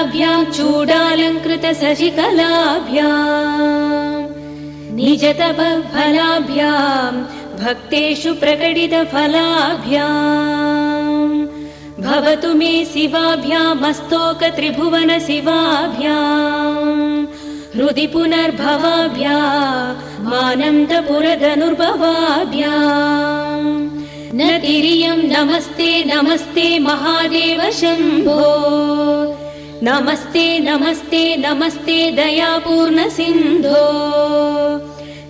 करकलाभ्यां चूडालंकृत शशिकलाभ्यां निजतपफलाभ्यां भक्तेषु प्रकटितफलाभ्यां भवतु मे शिवाभ्यां मस्तोक त्रिभुवन शिवाभ्यां हृदि पुनर्भवाभ्याम् आनन्दपुरधनुर्भवाभ्याम् न तिर्यं नमस्ते नमस्ते महादेव शम्भो नमस्ते नमस्ते नमस्ते दयापूर्ण सिन्धो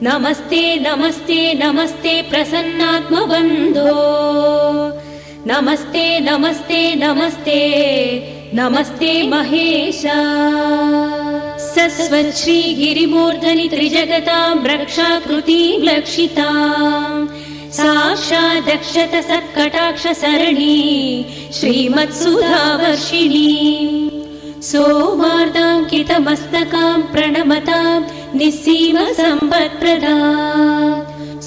नमस्ते नमस्ते नमस्ते प्रसन्नात्मबन्धो नमस्ते नमस्ते नमस्ते नमस्ते महेशा सस्वच्छ्री गिरिमूर्धनि त्रिजगतां रक्षाकृतिं लक्षितां साक्षादक्षत सत्कटाक्ष सरणि श्रीमत्सुधावर्षिणी सोमार्तां कितमस्तकां प्रणमतां निस्सीम सम्पत्प्रदां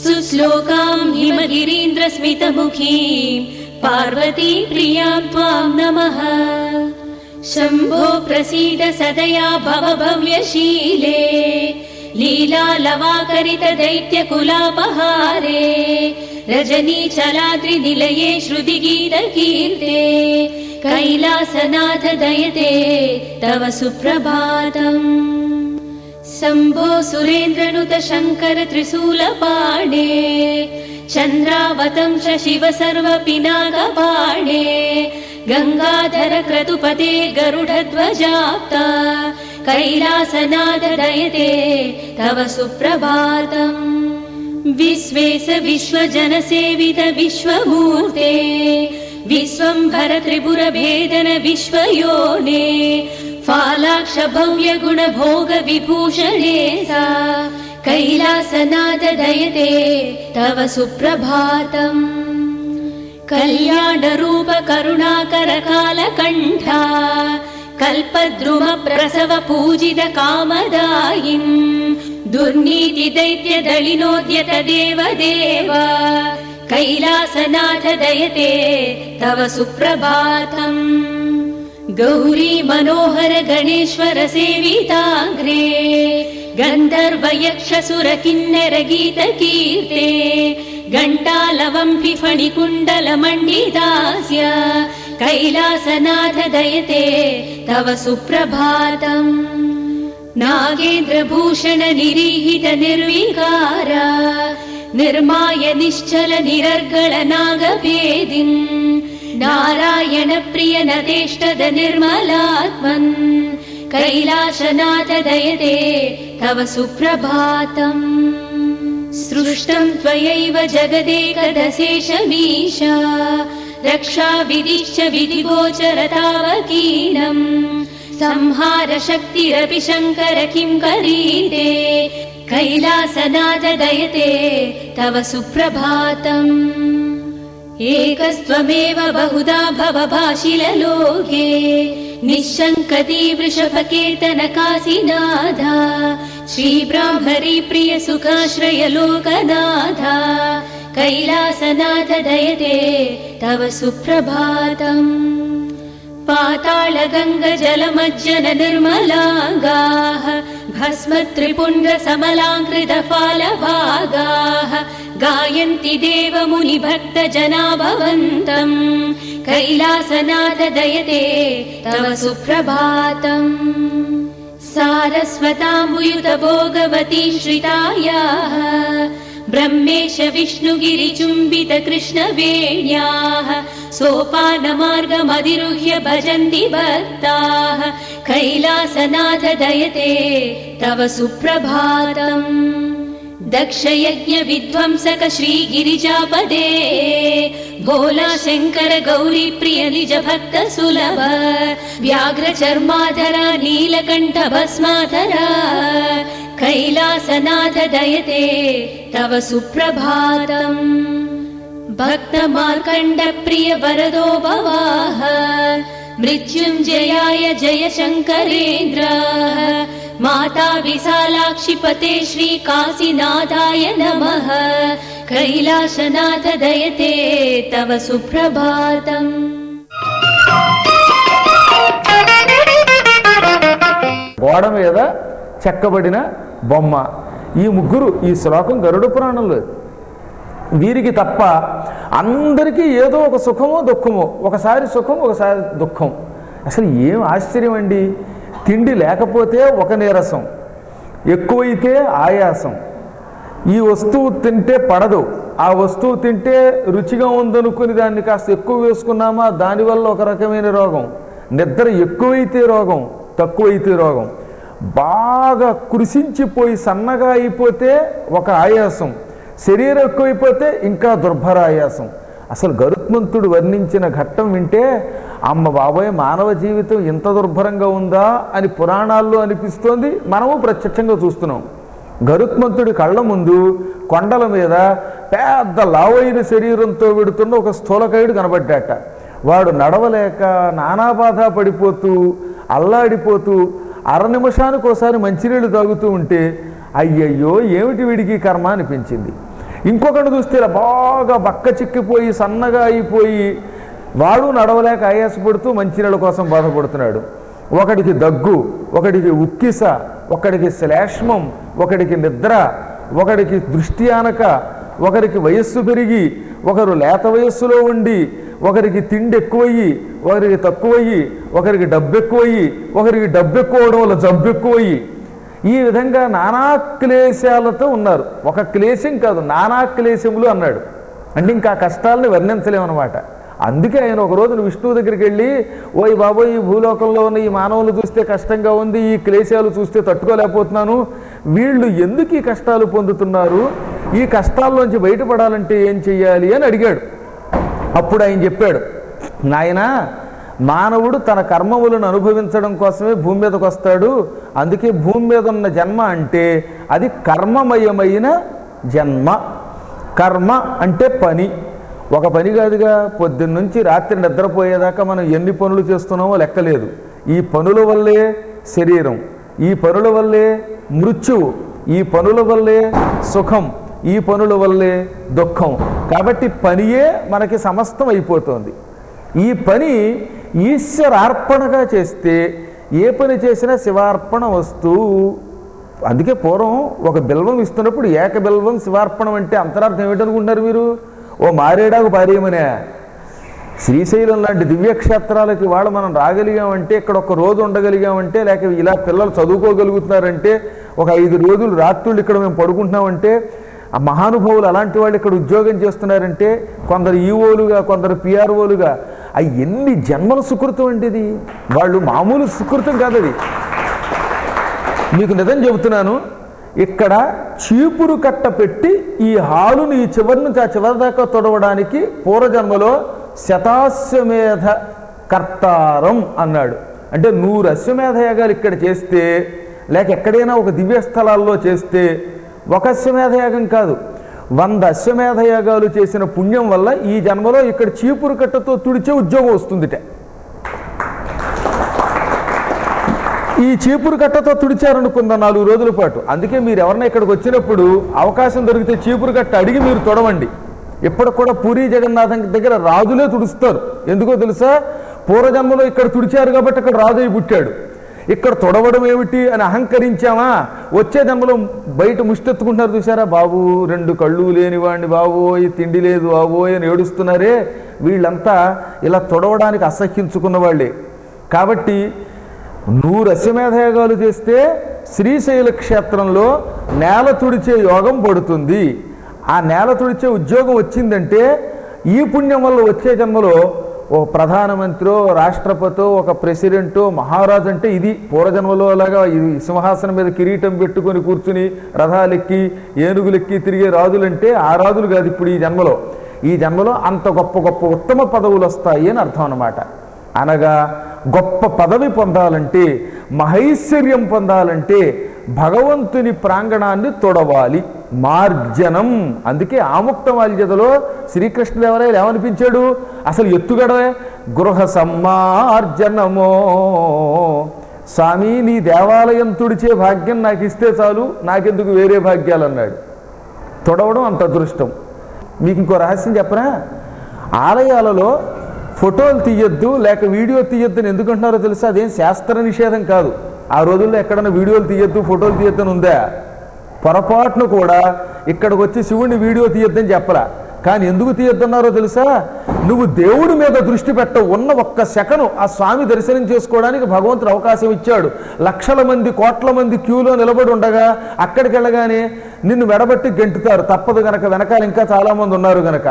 सुश्लोकां हिमगिरीन्द्र स्मितमुखीं पार्वती प्रियां त्वां नमः शम्भो प्रसीद सदया भव भव्यशीले लीलालवाकरित दैत्यकुलापहारे रजनीचलाद्रिनिलये श्रुतिगीतकीर्ते कैलासनाथ दयते तव सुप्रभातम् शम्भो सुरेन्द्रनुत शङ्कर त्रिशूलपाणे चन्द्रावतंस शिव सर्वपिनाकपाणे गंगाधर क्रतुपते गरुडध्वजाप्ता कैलासनाथ दयते तव सुप्रभातम् विश्वेश विश्वजनसेवित विश्वमूर्ते विश्वम्भर त्रिपुर भेदन विश्वयोने फालाक्ष भव्य गुण भोग विभूषणे सा कैलासनाथ दयते तव सुप्रभातम् कल्याणरूप करुणाकर कालकण्ठा कल्पद्रुम प्रसव पूजित कामदायिन् दुर्नीति दैत्य दलिनोद्यत देवदेव कैलासनाथ दयते तव सुप्रभातम् गौरी मनोहर गणेश्वर सेविताग्रे गन्धर्व यक्ष सुर किन्नर गीत कीर्ते घण्टालवम्पि फणिकुण्डल मण्डितास्य कैलासनाथ दयते तव सुप्रभातम् नागेन्द्रभूषण निरीहित निर्विकार निर्माय निश्चल निरर्गल नागभेदिन् नारायण प्रिय नदेष्टद निर्मलात्मन् कैलासनाथ दयते तव सुप्रभातम् सृष्टं त्वयैव जगदेकदशेषमीशा रक्षा विधिश्च विधिगोचरतावकीनम् संहार शक्तिरपि शङ्कर किं करीते कैलासनाथ दयते तव सुप्रभातम् एकस्त्वमेव बहुधा भवभाषिललोके निःशङ्कती वृषभकेतन काशीनाथा श्रीब्राह्मरी प्रिय सुखाश्रय लोकनाथा कैलासनाथ दयते तव सुप्रभातम् पाताल गंग जलमज्जन निर्मलांगाः भस्म त्रिपुण्ड समलांकृत फालभागाः गायन्ति देव मुनि भक्त जना भवन्तम् कैलासनाथ दयते तव सुप्रभातम् सारस्वताम्बुयुत भोगवती श्रितायाः ब्रह्मेश विष्णुगिरिचुम्बित कृष्णवेण्याः सोपानमार्गमधिरुह्य भजन्ति भक्ताः कैलासनाथ दयते तव सुप्रभातम् दक्षयज्ञ विध्वंसक श्रीगिरिजापदे भोला शङ्कर गौरी प्रिय निज भक्त सुलभ व्याघ्र चर्माधरा नीलकण्ठ भस्माधरा कैलासनाथ दयते तव सुप्रभातम् भक्त मार्कण्ड प्रिय वरदो भवाः मृत्युञ्जयाय जय शङ्करेन्द्र माता विशालाक्षिपते श्री काशीनाथाय नमः कैलासनाथ दयते तव सुप्रभातम् గోడ మీద చెక్కబడిన బొమ్మ. ఈ ముగ్గురు ఈ శ్లోకం గరుడ పురాణంలో. వీరికి తప్ప అందరికీ ఏదో ఒక సుఖమో దుఃఖమో, ఒకసారి సుఖం ఒకసారి దుఃఖం. అసలు ఏం ఆశ్చర్యం అండి. తిండి లేకపోతే ఒక నీరసం, ఎక్కువైతే ఆయాసం. ఈ వస్తువు తింటే పడదు, ఆ వస్తువు తింటే రుచిగా ఉందనుకుని దాన్ని కాస్త ఎక్కువ వేసుకున్నామా దానివల్ల ఒక రకమైన రోగం. నిద్ర ఎక్కువైతే రోగం, తక్కువైతే రోగం. బాగా కృషించిపోయి సన్నగా అయిపోతే ఒక ఆయాసం, శరీరం ఎక్కువైపోతే ఇంకా దుర్భర ఆయాసం. అసలు గరుత్మంతుడు వర్ణించిన ఘట్టం వింటే అమ్మ బాబోయ్ మానవ జీవితం ఇంత దుర్భరంగా ఉందా అని పురాణాల్లో అనిపిస్తోంది. మనము ప్రత్యక్షంగా చూస్తున్నాం. గరుత్మంతుడి కళ్ళ ముందు కొండల మీద పెద్ద లావైన శరీరంతో వెడుతున్న ఒక స్థూలకాయుడు కనబడ్డాట. వాడు నడవలేక నానా బాధ పడిపోతూ అల్లాడిపోతూ అర నిమిషానికి ఒకసారి మంచినీళ్ళు తాగుతూ ఉంటే అయ్యయ్యో ఏమిటి వీడికి కర్మ అనిపించింది. ఇంకొకటి చూస్తే బాగా బక్క చిక్కిపోయి సన్నగా అయిపోయి వాడు నడవలేక ఆయాసపడుతూ మంచినీళ్ళ కోసం బాధపడుతున్నాడు. ఒకడికి దగ్గు, ఒకడికి ఉక్కిస, ఒకడికి శ్లేష్మం, ఒకడికి నిద్ర, ఒకడికి దృష్టి ఆనక, ఒకరికి వయస్సు పెరిగి, ఒకరు లేత వయస్సులో ఉండి, ఒకరికి తిండి ఎక్కువయ్యి, ఒకరికి తక్కువయ్యి, ఒకరికి డబ్బు ఎక్కువయ్యి, ఒకరికి డబ్బు ఎక్కువడం వల్ల జబ్బు ఎక్కువయ్యి, ఈ విధంగా నానా క్లేశాలతో ఉన్నారు. ఒక క్లేశం కాదు, నానా క్లేశములు అన్నాడు. అంటే ఇంకా కష్టాలని వర్ణించలేమన్నమాట. అందుకే ఆయన ఒక రోజున విష్ణువు దగ్గరికి వెళ్ళి, ఓయ్ బాబోయ్ ఈ భూలోకంలో ఉన్న ఈ మానవులు చూస్తే కష్టంగా ఉంది, ఈ క్లేశాలు చూస్తే తట్టుకోలేకపోతున్నాను, వీళ్ళు ఎందుకు ఈ కష్టాలు పొందుతున్నారు, ఈ కష్టాల్లోంచి బయటపడాలంటే ఏం చెయ్యాలి అని అడిగాడు. అప్పుడు ఆయన చెప్పాడు, నాయనా మానవుడు తన కర్మములను అనుభవించడం కోసమే భూమి మీదకి వస్తాడు. అందుకే భూమి మీద ఉన్న జన్మ అంటే అది కర్మమయమైన జన్మ. కర్మ అంటే పని. ఒక పని కాదుగా, పొద్దున్నుంచి రాత్రి నిద్రపోయేదాకా మనం ఎన్ని పనులు చేస్తున్నామో లెక్కలేదు. ఈ పనుల వల్లే శరీరం, ఈ పనుల వల్లే మృత్యువు, ఈ పనుల వల్లే సుఖం, ఈ పనుల వల్లే దుఃఖం. కాబట్టి పనియే మనకి సమస్తం అయిపోతుంది. ఈ పని ఈశ్వరార్పణగా చేస్తే ఏ పని చేసినా శివార్పణ వస్తూ. అందుకే పూర్వం ఒక బిల్వం ఇస్తున్నప్పుడు ఏక బిల్వం శివార్పణం అంటే అంతరార్థం ఏమిటనుకుంటున్నారు మీరు? ఓ మారేడాకు పారేయమనే. శ్రీశైలం లాంటి దివ్యక్షేత్రాలకి వాళ్ళు మనం రాగలిగామంటే, ఇక్కడ ఒక రోజు ఉండగలిగామంటే, లేక ఇలా పిల్లలు చదువుకోగలుగుతున్నారంటే, ఒక 5 రోజులు రాత్రులు ఇక్కడ మేము పడుకుంటున్నామంటే, ఆ మహానుభావులు అలాంటి వాళ్ళు ఇక్కడ ఉద్యోగం చేస్తున్నారంటే, కొందరు ఈఓలుగా, కొందరు పిఆర్ఓలుగా, అవి ఎన్ని జన్మల సుకృతం అంటే ఇది. వాళ్ళు మామూలు సుకృతం కాదు అది. మీకు నిజం చెబుతున్నాను, ఇక్కడ చీపురు కట్ట పెట్టి ఈ హాలుని ఈ చివరి నుంచి ఆ చివరి దాకా తొడవడానికి పూర్వజన్మలో శతాశ్వమేధ కర్తారం అన్నాడు. అంటే 100 అశ్వమేధ యాగాలు ఇక్కడ చేస్తే, లేక ఎక్కడైనా ఒక దివ్య స్థలాల్లో చేస్తే, ఒక అశ్వమేధ యాగం కాదు 100 అశ్వమేధ యాగాలు చేసిన పుణ్యం వల్ల ఈ జన్మలో ఇక్కడ చీపురు కట్టతో తుడిచే ఉద్యోగం వస్తుందిట. ఈ చీపురు కట్టతో తుడిచారనుకుందాం 4 రోజుల పాటు. అందుకే మీరు ఎవరైనా ఇక్కడికి వచ్చినప్పుడు అవకాశం దొరికితే చీపురు కట్ట అడిగి మీరు తొడవండి. ఇప్పటికి కూడా పూరీ జగన్నాథం దగ్గర రాజులే తుడుస్తారు. ఎందుకో తెలుసా? పూర్వజన్మలో ఇక్కడ తుడిచారు కాబట్టి అక్కడ రాజు అయి పుట్టాడు. ఇక్కడ తొడవడం ఏమిటి అని అహంకరించామా, వచ్చే జన్మలో బయట ముష్టెత్తుకుంటున్నారు. చూసారా, బాబు 2 కళ్ళు లేనివాడిని బాబోయ్, తిండి లేదు బాబోయ్ అని ఏడుస్తున్నారే, వీళ్ళంతా ఇలా తొడవడానికి అసహ్యించుకున్న వాళ్ళే. కాబట్టి 100 అశ్వమేధయాగాలు చేస్తే శ్రీశైల క్షేత్రంలో నేల తుడిచే యోగం పడుతుంది. ఆ నేల తుడిచే ఉద్యోగం వచ్చిందంటే ఈ పుణ్యం వల్ల వచ్చే జన్మలో ఓ ప్రధానమంత్రో, రాష్ట్రపతో, ఒక ప్రెసిడెంటో, మహారాజు అంటే ఇది పూర్వజన్మలో అలాగా ఇది సింహాసనం మీద కిరీటం పెట్టుకొని కూర్చుని రథాలెక్కి ఏనుగులెక్కి తిరిగే రాజులంటే ఆ రాజులు కాదు ఇప్పుడు ఈ జన్మలో అంత గొప్ప గొప్ప ఉత్తమ పదవులు వస్తాయి అని అర్థం అన్నమాట. అనగా గొప్ప పదవి పొందాలంటే, మహైశ్వర్యం పొందాలంటే భగవంతుని ప్రాంగణాన్ని తొడవాలి. మార్జనం. అందుకే ఆముక్త మాల్యదలో శ్రీకృష్ణదేవరాయలు ఏమనిపించాడు? అసలు ఎత్తుగడవే గృహ సమ్మార్జనమో, స్వామి నీ దేవాలయం తుడిచే భాగ్యం నాకు ఇస్తే చాలు, నాకెందుకు వేరే భాగ్యాలు అన్నాడు. తొడవడం అంత అదృష్టం. మీకు ఇంకో రహస్యం చెప్పనా? ఆలయాలలో ఫోటోలు తీయొద్దు లేక వీడియో తీయొద్దు అని ఎందుకంటున్నారో తెలుసా? అదేం శాస్త్ర నిషేధం కాదు. ఆ రోజుల్లో ఎక్కడన్నా వీడియోలు తీయొద్దు ఫోటోలు తీయొద్దని ఉందా? పొరపాటును కూడా ఇక్కడికి వచ్చి శివుడిని వీడియో తీయొద్దని చెప్పరా. కానీ ఎందుకు తీయొద్దన్నారో తెలుసా? నువ్వు దేవుడి మీద దృష్టి పెట్టవు. ఉన్న ఒక్క సెకను ఆ స్వామి దర్శనం చేసుకోవడానికి భగవంతుడు అవకాశం ఇచ్చాడు. లక్షల మంది కోట్ల మంది క్యూలో నిలబడి ఉండగా అక్కడికి వెళ్ళగానే నిన్ను వెడబట్టి గెంటుతారు. తప్పదు గనక, వెనకాల ఇంకా చాలామంది ఉన్నారు గనక.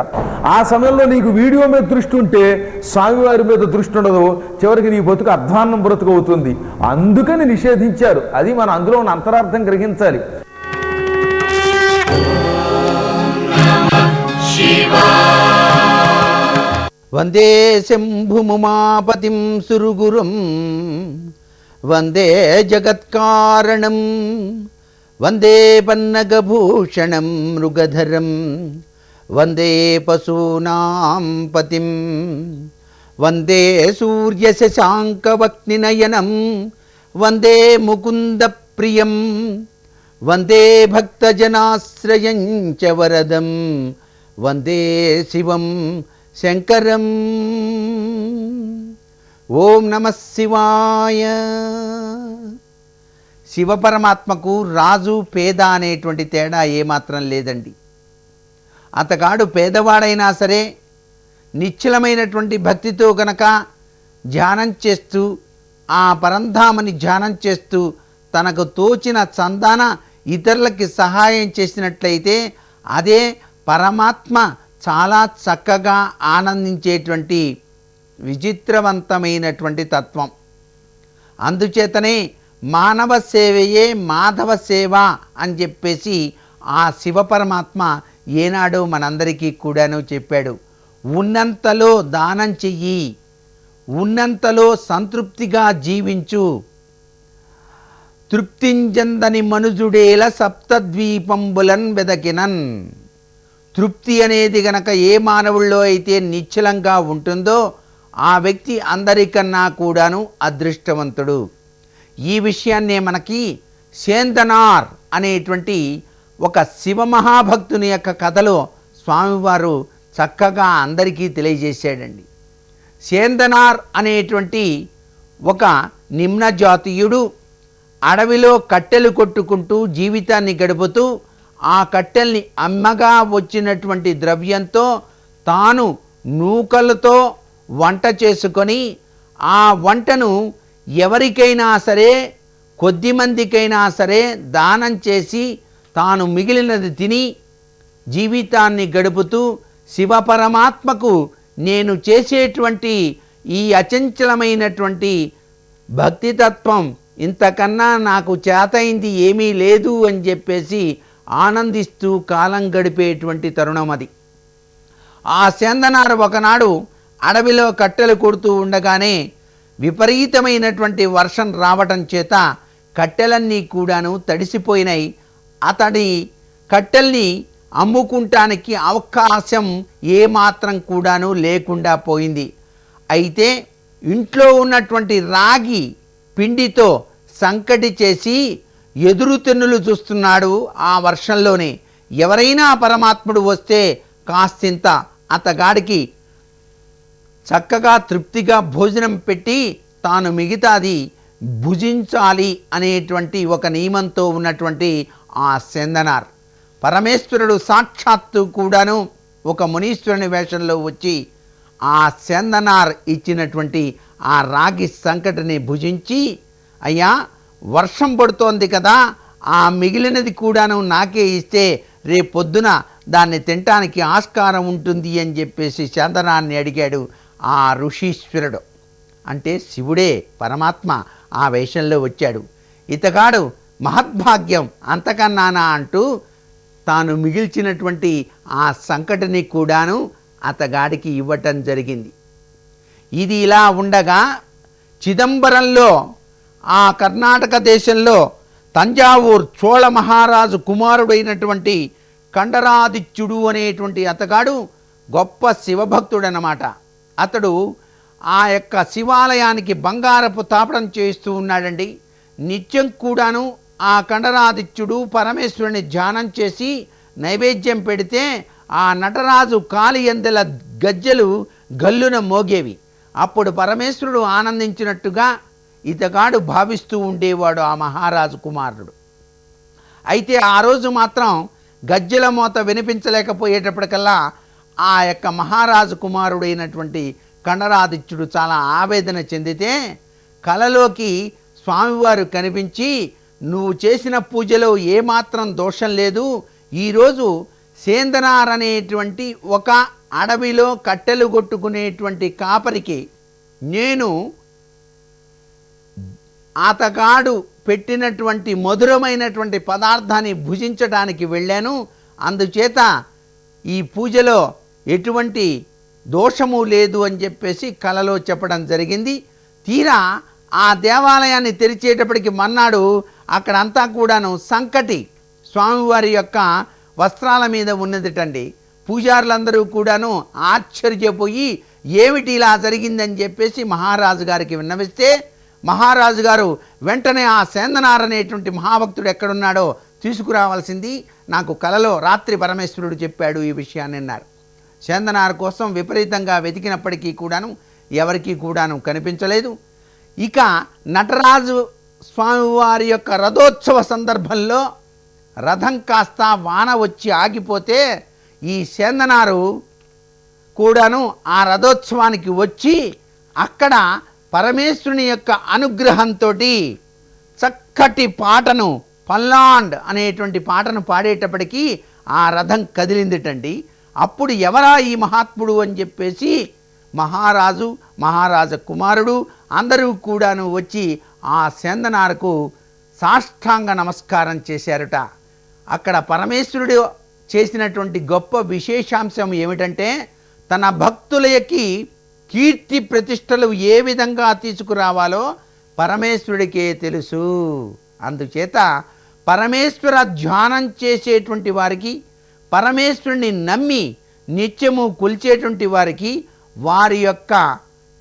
ఆ సమయంలో నీకు వీడియో మీద దృష్టి ఉంటే స్వామివారి మీద దృష్టి ఉండదు. చివరికి నీ బతుకు అధ్వాన్నం బ్రతుకు అవుతుంది. అందుకని నిషేధించారు. అది మన అందులో ఉన్న అంతరార్థం గ్రహించాలి. వందే శంభుముమాపతిం సురుగురం వందే జగత్కారణం వందే పన్నగభూషణం మృగధరం వందే పశూనాం పతిం వందే సూర్యశశాంకవక్నినయనం వందే ముకుందప్రియం వందే భక్తజనాశ్రయం చ వరదం వందే శివం శంకరం. ఓం నమః శివాయ. శివపరమాత్మకు రాజు పేద అనేటువంటి తేడా ఏమాత్రం లేదండి. అతగాడు పేదవాడైనా సరే నిశ్చలమైనటువంటి భక్తితో గనక ధ్యానం చేస్తూ ఆ పరంధామని ధ్యానం చేస్తూ తనకు తోచిన చందాన ఇతరులకి సహాయం చేసినట్లయితే అదే పరమాత్మ చాలా చక్కగా ఆనందించేటువంటి విచిత్రవంతమైనటువంటి తత్వం. అందుచేతనే మానవ సేవయే మాధవ సేవ అని చెప్పేసి ఆ శివపరమాత్మ ఏనాడో మనందరికీ కూడాను చెప్పాడు. ఉన్నంతలో దానం చెయ్యి, ఉన్నంతలో సంతృప్తిగా జీవించు, తృప్తింజందని మనుజుడేల సప్తద్వీపంబులన్ వెదకినన్. తృప్తి అనేది గనక ఏ మానవుల్లో అయితే నిశ్చలంగా ఉంటుందో ఆ వ్యక్తి అందరికన్నా కూడాను అదృష్టవంతుడు. ఈ విషయాన్నే మనకి సేందనార్ అనేటువంటి ఒక శివమహాభక్తుని యొక్క కథలో స్వామివారు చక్కగా అందరికీ తెలియజేశాడండి. సేందనార్ అనేటువంటి ఒక నిమ్న జాతీయుడు అడవిలో కట్టెలు కొట్టుకుంటూ జీవితాన్ని గడుపుతూ ఆ కట్టెల్ని అమ్మగా వచ్చినటువంటి ద్రవ్యంతో తాను నూకలతో వంట చేసుకొని ఆ వంటను ఎవరికైనా సరే కొద్దిమందికైనా సరే దానం చేసి తాను మిగిలినది తిని జీవితాన్ని గడుపుతూ శివపరమాత్మకు నేను చేసేటువంటి ఈ అచంచలమైనటువంటి భక్తితత్వం ఇంతకన్నా నాకు చేతైంది ఏమీ లేదు అని చెప్పేసి ఆనందిస్తూ కాలం గడిపేటువంటి తరుణం అది. ఆ సేందనారు ఒకనాడు అడవిలో కట్టెలు కొడుతూ ఉండగానే విపరీతమైనటువంటి వర్షం రావటం చేత కట్టెలన్నీ కూడాను తడిసిపోయినాయి. అతడి కట్టెల్ని అమ్ముకుంటానికి అవకాశం ఏమాత్రం కూడాను లేకుండా పోయింది. అయితే ఇంట్లో ఉన్నటువంటి రాగి పిండితో సంకటి చేసి ఎదురు తెన్నులు చూస్తున్నాడు. ఆ వర్షంలోనే ఎవరైనా పరమాత్ముడు వస్తే కాస్తింత అతగాడికి చక్కగా తృప్తిగా భోజనం పెట్టి తాను మిగతాది భుజించాలి అనేటువంటి ఒక నియమంతో ఉన్నటువంటి ఆ సేందనార్ పరమేశ్వరుడు సాక్షాత్తు కూడాను ఒక మునీశ్వరుని వేషంలో వచ్చి ఆ సేందనార్ ఇచ్చినటువంటి ఆ రాగి సంకటిని భుజించి, అయ్యా వర్షం పడుతోంది కదా, ఆ మిగిలినది కూడాను నాకే ఇస్తే రేపొద్దున దాన్ని తినటానికి ఆస్కారం ఉంటుంది అని చెప్పేసి చందనాన్ని అడిగాడు ఆ ఋషీశ్వరుడు. అంటే శివుడే పరమాత్మ ఆ వేషంలో వచ్చాడు. ఇతగాడు మహద్భాగ్యం అంతకన్నానా అంటూ తాను మిగిల్చినటువంటి ఆ సంకటిని కూడాను అతగాడికి ఇవ్వటం జరిగింది. ఇది ఇలా ఉండగా చిదంబరంలో ఆ కర్ణాటక దేశంలో తంజావూర్ చోళ మహారాజు కుమారుడైనటువంటి కండరాదిత్యుడు అనేటువంటి అతగాడు గొప్ప శివభక్తుడనమాట. అతడు ఆ యొక్క శివాలయానికి బంగారపు తాపడం చేస్తూ ఉన్నాడండి. నిత్యం కూడాను ఆ కండరాదిత్యుడు పరమేశ్వరుని ధ్యానం చేసి నైవేద్యం పెడితే ఆ నటరాజు కాలి ఎందెల గజ్జెలు గల్లున మోగేవి. అప్పుడు పరమేశ్వరుడు ఆనందించినట్టుగా ఇతగాడు భావిస్తూ ఉండేవాడు ఆ మహారాజు కుమారుడు. అయితే ఆ రోజు మాత్రం గజ్జెల మోత వినిపించలేకపోయేటప్పటికల్లా ఆ యొక్క మహారాజు కుమారుడైనటువంటి కండరాదిత్యుడు చాలా ఆవేదన చెందితే కలలోకి స్వామివారు కనిపించి, నువ్వు చేసిన పూజలో ఏమాత్రం దోషం లేదు, ఈరోజు సేందనార్ అనేటువంటి ఒక అడవిలో కట్టెలు కొట్టుకునేటువంటి కాపరికి నేను అతగాడు పెట్టినటువంటి మధురమైనటువంటి పదార్థాన్ని భుజించడానికి వెళ్ళాను, అందుచేత ఈ పూజలో ఎటువంటి దోషము లేదు అని చెప్పేసి కలలో చెప్పడం జరిగింది. తీరా ఆ దేవాలయాన్ని తెరిచేటప్పటికి మన్నాడు అక్కడంతా కూడాను సంకటి స్వామివారి యొక్క వస్త్రాల మీద ఉన్నదిటండి. పూజారులందరూ కూడాను ఆశ్చర్యపోయి ఏమిటి ఇలా జరిగిందని చెప్పేసి మహారాజు గారికి విన్నవిస్తే, మహారాజు గారు వెంటనే ఆ సేందనార్ అనేటువంటి మహాభక్తుడు ఎక్కడున్నాడో తీసుకురావాల్సింది, నాకు కలలో రాత్రి పరమేశ్వరుడు చెప్పాడు ఈ విషయాన్ని అన్నారు. సేందనార్ కోసం విపరీతంగా వెతికినప్పటికీ కూడాను ఎవరికీ కూడాను కనిపించలేదు. ఇక నటరాజు స్వామివారి యొక్క రథోత్సవ సందర్భంలో రథం కాస్త వాన వచ్చి ఆగిపోతే ఈ సేందనారు కూడాను ఆ రథోత్సవానికి వచ్చి అక్కడ పరమేశ్వరుని యొక్క అనుగ్రహంతో చక్కటి పాటను, పల్లాండ్ అనేటువంటి పాటను పాడేటప్పటికీ ఆ రథం కదిలిందిటండి. అప్పుడు ఎవరా ఈ మహాత్ముడు అని చెప్పేసి మహారాజ కుమారుడు అందరూ కూడాను వచ్చి ఆ సేందనారకు సాష్టాంగ నమస్కారం చేశారట. అక్కడ పరమేశ్వరుడు చేసినటువంటి గొప్ప విశేషాంశం ఏమిటంటే, తన భక్తులకి కీర్తి ప్రతిష్టలు ఏ విధంగా తీసుకురావాలో పరమేశ్వరుడికే తెలుసు. అందుచేత పరమేశ్వర ధ్యానం చేసేటువంటి వారికి, పరమేశ్వరుని నమ్మి నిత్యము కొలిచేటువంటి వారికి వారి యొక్క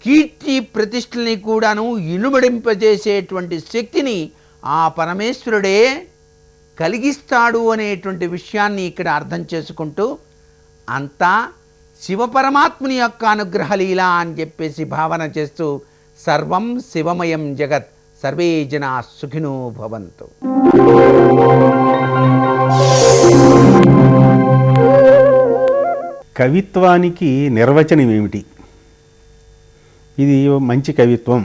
కీర్తి ప్రతిష్టల్ని కూడాను ఇనుమడింపజేసేటువంటి శక్తిని ఆ పరమేశ్వరుడే కలిగిస్తాడు అనేటువంటి విషయాన్ని ఇక్కడ అర్థం చేసుకుంటూ, అంతా శివపరమాత్ముని యొక్క అనుగ్రహలీలా అని చెప్పేసి భావన చేస్తూ, సర్వం శివమయం జగత్, సర్వే జనా సుఖినో భవంతు. కవిత్వానికి నిర్వచనం ఏమిటి? ఇది మంచి కవిత్వం,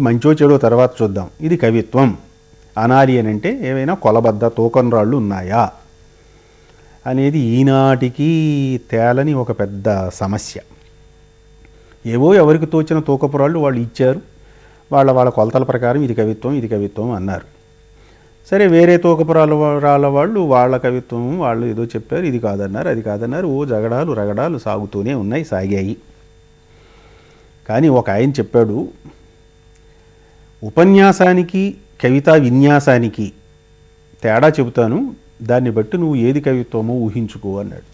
మంచో చెడో తర్వాత చూద్దాం. ఇది కవిత్వం అనాలి అని అంటే ఏవైనా కొలబద్ద తూకం రాళ్ళు ఉన్నాయా అనేది ఈనాటికి తేలని ఒక పెద్ద సమస్య. ఏవో ఎవరికి తోచిన తూకపురాళ్ళు వాళ్ళు ఇచ్చారు, వాళ్ళ కొలతల ప్రకారం ఇది కవిత్వం అన్నారు. సరే, వేరే తూకపురాల వాళ్ళు వాళ్ళ కవిత్వం వాళ్ళు ఏదో చెప్పారు, ఇది కాదన్నారు, అది కాదన్నారు, ఓ జగడాలు రగడాలు సాగుతూనే సాగాయి. కానీ ఒక ఆయన చెప్పాడు, ఉపన్యాసానికి కవితా విన్యాసానికి తేడా చెబుతాను, దాన్ని బట్టి నువ్వు ఏది కవిత్వమో ఊహించుకో అన్నాడు.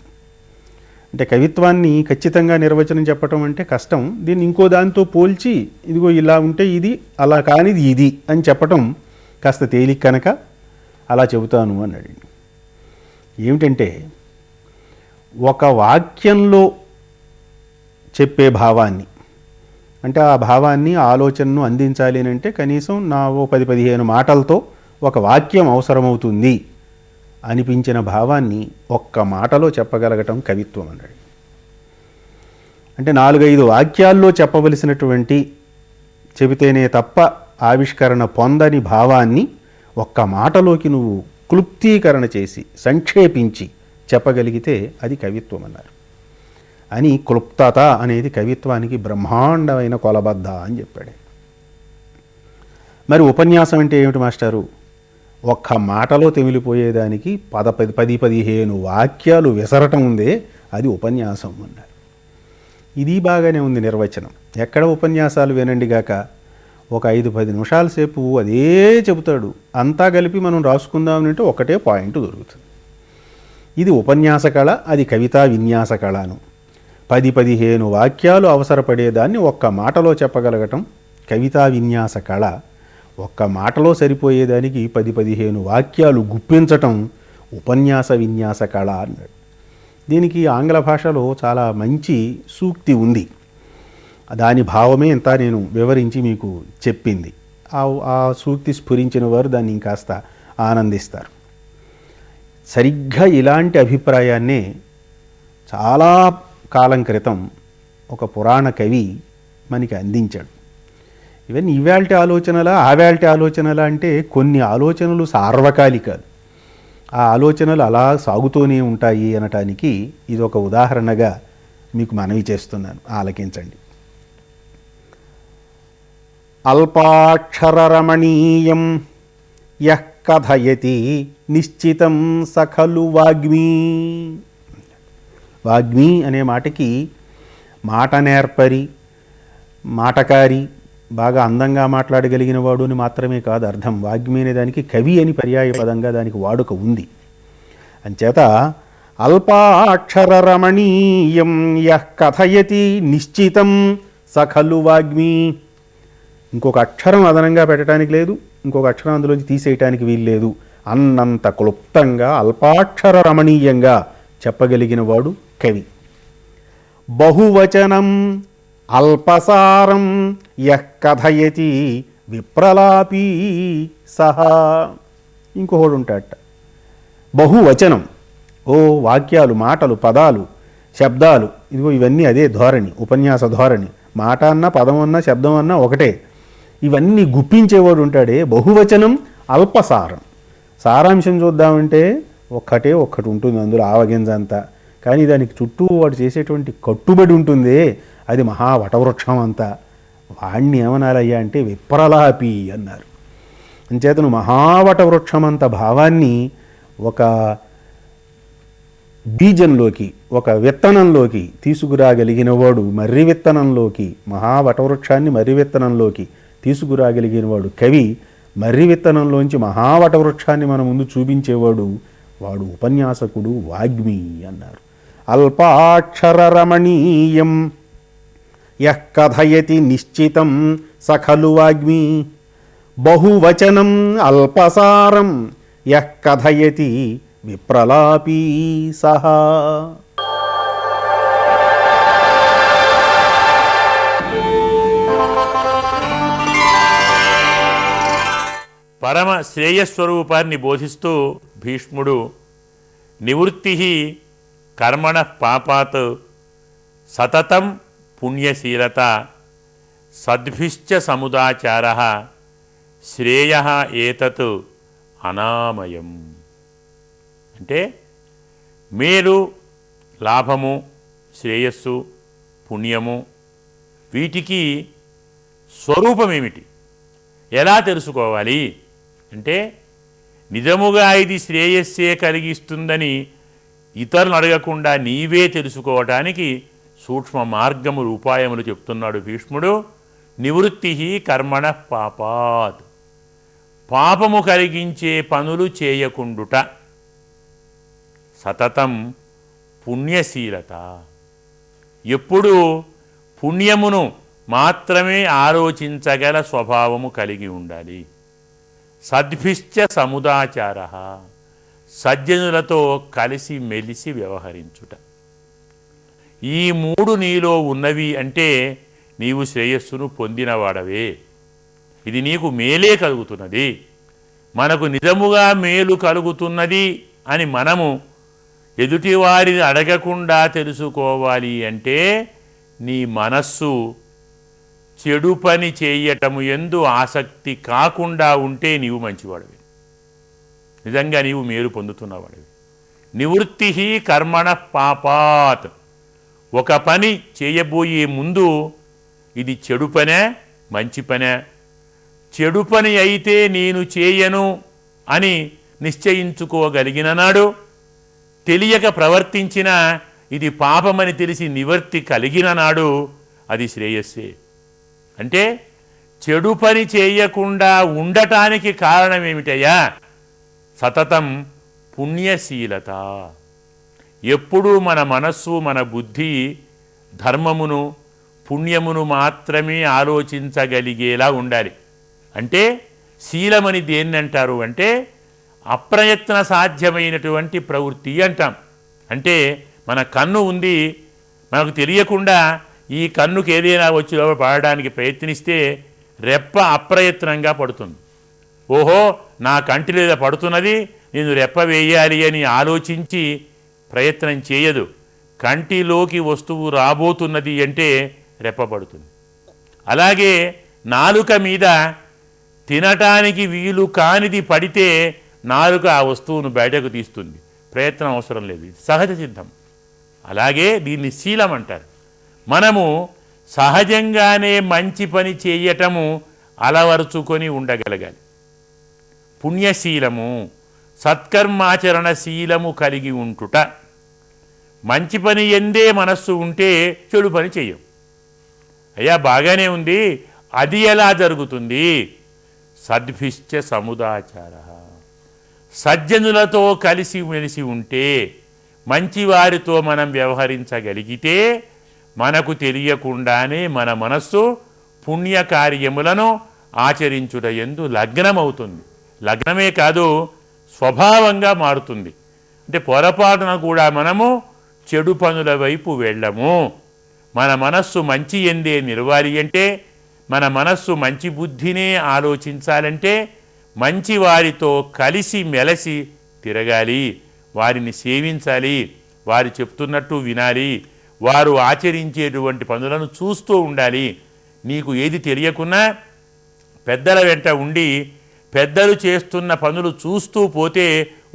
అంటే కవిత్వాన్ని ఖచ్చితంగా నిర్వచనం చెప్పటం అంటే కష్టం. దీన్ని ఇంకో దానితో పోల్చి ఇదిగో ఇలా ఉంటే ఇది, అలా కానిది ఇది అని చెప్పటం కాస్త తేలిక కనుక అలా చెబుతాను అన్నాడు. ఏమిటంటే, ఒక వాక్యంలో చెప్పే భావాన్ని, అంటే ఆ భావాన్ని ఆలోచనను అందించాలి అని అంటే కనీసం నా ఓ 10-15 మాటలతో ఒక వాక్యం అవసరమవుతుంది అనిపించిన భావాన్ని ఒక్క మాటలో చెప్పగలగటం కవిత్వం అన్నాడు. అంటే 4-5 వాక్యాల్లో చెప్పవలసినటువంటి చెబితేనే తప్ప ఆవిష్కరణ పొందని భావాన్ని ఒక్క మాటలోకి నువ్వు క్లుప్తీకరణ చేసి సంక్షేపించి చెప్పగలిగితే అది కవిత్వం అన్నారు. అని క్లుప్తత అనేది కవిత్వానికి బ్రహ్మాండమైన కొలబద్ద అని చెప్పాడు. మరి ఉపన్యాసం అంటే ఏమిటి మాస్టారు? ఒక్క మాటలో తెమిలిపోయేదానికి 10-15 వాక్యాలు విసరటం ఉందే, అది ఉపన్యాసం అన్నారు. ఇది బాగానే ఉంది నిర్వచనం. ఎక్కడ ఉపన్యాసాలు వినండి గాక ఒక 5-10 నిమిషాల సేపు అదే చెబుతాడు, అంతా కలిపి మనం రాసుకుందామని అంటే ఒకటే పాయింట్ దొరుకుతుంది. ఇది ఉపన్యాస కళ, అది కవితా విన్యాస కళను. 10-15 వాక్యాలు అవసరపడేదాన్ని ఒక్క మాటలో చెప్పగలగటం కవితా విన్యాస కళ. ఒక్క మాటలో సరిపోయేదానికి 10-15 వాక్యాలు గుప్పించటం ఉపన్యాస విన్యాస కళ అన్నాడు. దీనికి ఆంగ్ల భాషలో చాలా మంచి సూక్తి ఉంది. దాని భావమే ఇంత నేను వివరించి మీకు చెప్పింది. ఆ సూక్తి స్ఫురించిన వారు దాన్ని ఇంకాస్త ఆనందిస్తారు. సరిగ్గా ఇలాంటి అభిప్రాయాన్నే చాలా కాలం క్రితం ఒక పురాణ కవి మనకి అందించాడు. ఇవన్నీ ఇవాల్టి ఆలోచనలా ఆవాల్టి ఆలోచనలా అంటే కొన్ని ఆలోచనలు సార్వకాలికాలు, ఆ ఆలోచనలు అలా సాగుతూనే ఉంటాయి అనటానికి ఇది ఒక ఉదాహరణగా మీకు మనవి చేస్తున్నాను, ఆలకించండి. అల్పాక్షరరమణీయం యః కథయతి నిశ్చితం సఖలు వాగ్మీ. వాగ్మీ అనే మాటకి మాట నేర్పరి, మాటకారి, బాగా అందంగా మాట్లాడగలిగిన వాడు అని మాత్రమే కాదు అర్థం. వాగ్మీ అనే దానికి కవి అని పర్యాయ పదంగా దానికి వాడుక ఉంది. అంచేత అల్పాక్షరరమణీయం యః కథయతి నిశ్చితం సఖలు వాగ్మీ. ఇంకొక అక్షరం అదనంగా పెట్టడానికి లేదు, ఇంకొక అక్షరం అందులోంచి తీసేయటానికి వీలు లేదు. అన్నంత క్లుప్తంగా అల్పాక్షర రమణీయంగా చెప్పగలిగిన వాడు కవి. బహువచనం అల్పసారం యః కథయతి విప్రలాపీ సహా. ఇంకొకడు ఉంటాడట, బహువచనం, ఓ వాక్యాలు, మాటలు, పదాలు, శబ్దాలు, ఇదిగో ఇవన్నీ అదే ధోరణి, ఉపన్యాస ధోరణి. మాట అన్నా, పదం అన్నా, శబ్దం అన్నా ఒకటే. ఇవన్నీ గుప్పించేవాడు ఉంటాడే. బహువచనం అల్పసారం, సారాంశం చూద్దామంటే ఒక్కటే ఒక్కటి ఉంటుంది అందులో, ఆవగింజ అంతా. కానీ దానికి చుట్టూ వాడు చేసేటువంటి కట్టుబడి ఉంటుంది, అది మహావటవృక్షం అంతా. వాణ్ణి ఏమనాలయ్యా అంటే విప్రలాపి అన్నారు. అంచేతను మహావటవృక్షమంత భావాన్ని ఒక బీజంలోకి, ఒక విత్తనంలోకి తీసుకురాగలిగిన వాడు, మర్రి విత్తనంలోకి, మహావటవృక్షాన్ని మర్రి విత్తనంలోకి తీసుకురాగలిగిన వాడు కవి. మర్రి విత్తనంలోంచి మహావటవృక్షాన్ని మన ముందు చూపించేవాడు వాడు ఉపన్యాసకుడు, వాగ్మీ అన్నారు. అల్పాక్షరరమణీయం యః కథయతి నిశ్చితం సఖలు వాగ్మీ. బహువచనం అల్పసారం యః కథయతి విప్రలాపీ సహా. పరమ శ్రేయస్వరూపాన్ని బోధిస్తూ భీష్ముడు నివృత్తి కర్మణ పాపాత్ సతతం పుణ్యశీలత సద్భిశ్చ సముదాచార శ్రేయ ఏతత్ అనామయం. అంటే మేలు, లాభము, శ్రేయస్సు, పుణ్యము, వీటికి స్వరూపం ఏమిటి, ఎలా తెలుసుకోవాలి అంటే నిజముగా ఇది శ్రేయస్సే కలిగిస్తుందని ఇతరులను అడగకుండా నీవే తెలుసుకోవటానికి సూక్ష్మ మార్గములు, ఉపాయములు చెప్తున్నాడు భీష్ముడు. నివృత్తి కర్మణ పాపాత్, పాపము కలిగించే పనులు చేయకుండుట. సతతం పుణ్యశీలత, ఎప్పుడూ పుణ్యమును మాత్రమే ఆలోచించగల స్వభావము కలిగి ఉండాలి. సద్భిశ్చ సముదాచార, సజ్జనులతో కలిసి మెలిసి వ్యవహరించుట. ఈ మూడు నీలో ఉన్నవి అంటే నీవు శ్రేయస్సును పొందినవాడవే. ఇది నీకు మేలే కలుగుతున్నది. మనకు నిజముగా మేలు కలుగుతున్నది అని మనము ఎదుటివారిని అడగకుండా తెలుసుకోవాలి అంటే నీ మనస్సు చెడు పని చేయటము యందు ఆసక్తి కాకుండా ఉంటే నీవు మంచివాడివి, నిజంగా నీవు మేలు పొందుతున్నవాడివి. నివృత్తి కర్మణ పాపాత్, ఒక పని చేయబోయే ముందు ఇది చెడు పనే మంచి పనే, చెడు పని అయితే నేను చేయను అని నిశ్చయించుకోగలిగిన నాడు, తెలియక ప్రవర్తించిన ఇది పాపమని తెలిసి నివర్తి కలిగిన నాడు అది శ్రేయస్సే. అంటే చెడు పని చేయకుండా ఉండటానికి కారణం ఏమిటయ్యా? సతతం పుణ్యశీలత. ఎప్పుడూ మన మనస్సు, మన బుద్ధి ధర్మమును, పుణ్యమును మాత్రమే ఆలోచించగలిగేలా ఉండాలి. అంటే శీలమని దేన్ని అంటారు అంటే అప్రయత్న సాధ్యమైనటువంటి ప్రవృత్తి అంటాం. అంటే మన కన్ను ఉంది, మనకు తెలియకుండా ఈ కన్నుకి ఏదైనా వచ్చి లోపల పడడానికి ప్రయత్నిస్తే రెప్ప అప్రయత్నంగా పడుతుంది. ఓహో నా కంటి మీద పడుతున్నది, నేను రెప్ప వేయాలి అని ఆలోచించి ప్రయత్నం చేయదు. కంటిలోకి వస్తువు రాబోతున్నది అంటే రెప్ప పడుతుంది. అలాగే నాలుక మీద తినటానికి వీలు కానిది పడితే నాలుక ఆ వస్తువును బయటకు తీస్తుంది, ప్రయత్నం అవసరం లేదు, సహజ సిద్ధం. అలాగే దీన్ని శీలం అంటారు. మనము సహజంగానే మంచి పని చేయటము అలవరుచుకొని ఉండగలగాలి. పుణ్యశీలము, సత్కర్మాచరణ శీలము కలిగి ఉంటుట. మంచి పని ఎందే మనస్సు ఉంటే చెడు పని చెయ్యం. అయ్యా బాగానే ఉంది, అది ఎలా జరుగుతుంది? సద్భిశ్చ సముదాచార, సజ్జనులతో కలిసి మెలిసి ఉంటే, మంచివారితో మనం వ్యవహరించగలిగితే మనకు తెలియకుండానే మన మనస్సు పుణ్యకార్యములను ఆచరించుట యందు లగ్నమవుతుంది. లగ్నమే కాదు, స్వభావంగా మారుతుంది. అంటే పొరపాటున కూడా మనము చెడు పనుల వైపు వెళ్ళము. మన మనస్సు మంచి ఎందే నిలవాలి అంటే, మన మనస్సు మంచి బుద్ధినే ఆలోచించాలంటే మంచి వారితో కలిసి మెలసి తిరగాలి, వారిని సేవించాలి, వారు చెప్తున్నట్టు వినాలి, వారు ఆచరించేటువంటి పనులను చూస్తూ ఉండాలి. నీకు ఏది తెలియకున్నా పెద్దల వెంట ఉండి పెద్దలు చేస్తున్న పనులు చూస్తూ పోతే,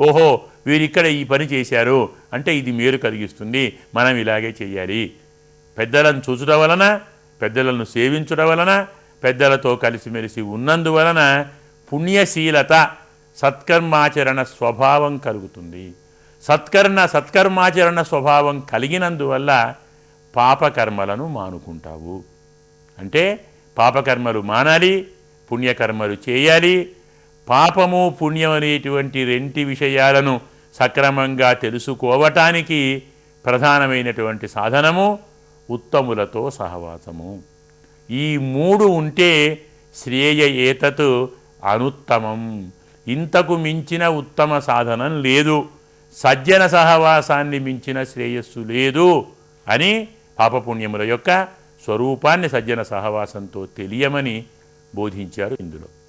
ఓహో వీరిక్కడ ఈ పని చేశారు అంటే ఇది మేలు కలిగిస్తుంది, మనం ఇలాగే చేయాలి. పెద్దలను చూచడం వలన, పెద్దలను సేవించడం వలన, పెద్దలతో కలిసిమెలిసి ఉన్నందువలన పుణ్యశీలత, సత్కర్మాచరణ స్వభావం కలుగుతుంది. సత్కర్మాచరణ స్వభావం కలిగినందువల్ల పాపకర్మలను మానుకుంటావు. అంటే పాపకర్మలు మానాలి, పుణ్యకర్మలు చేయాలి. పాపము పుణ్యం అనేటువంటి రెంటి విషయాలను సక్రమంగా తెలుసుకోవటానికి ప్రధానమైనటువంటి సాధనము ఉత్తములతో సహవాసము. ఈ మూడు ఉంటే శ్రేయ ఏతత్ అనుత్తమం, ఇంతకు మించిన ఉత్తమ సాధనం లేదు, సజ్జన సహవాసాన్ని మించిన శ్రేయస్సు లేదు అని పాపపుణ్యముల యొక్క స్వరూపాన్ని సజ్జన సహవాసంతో తెలియమని బోధించారు ఇందులో.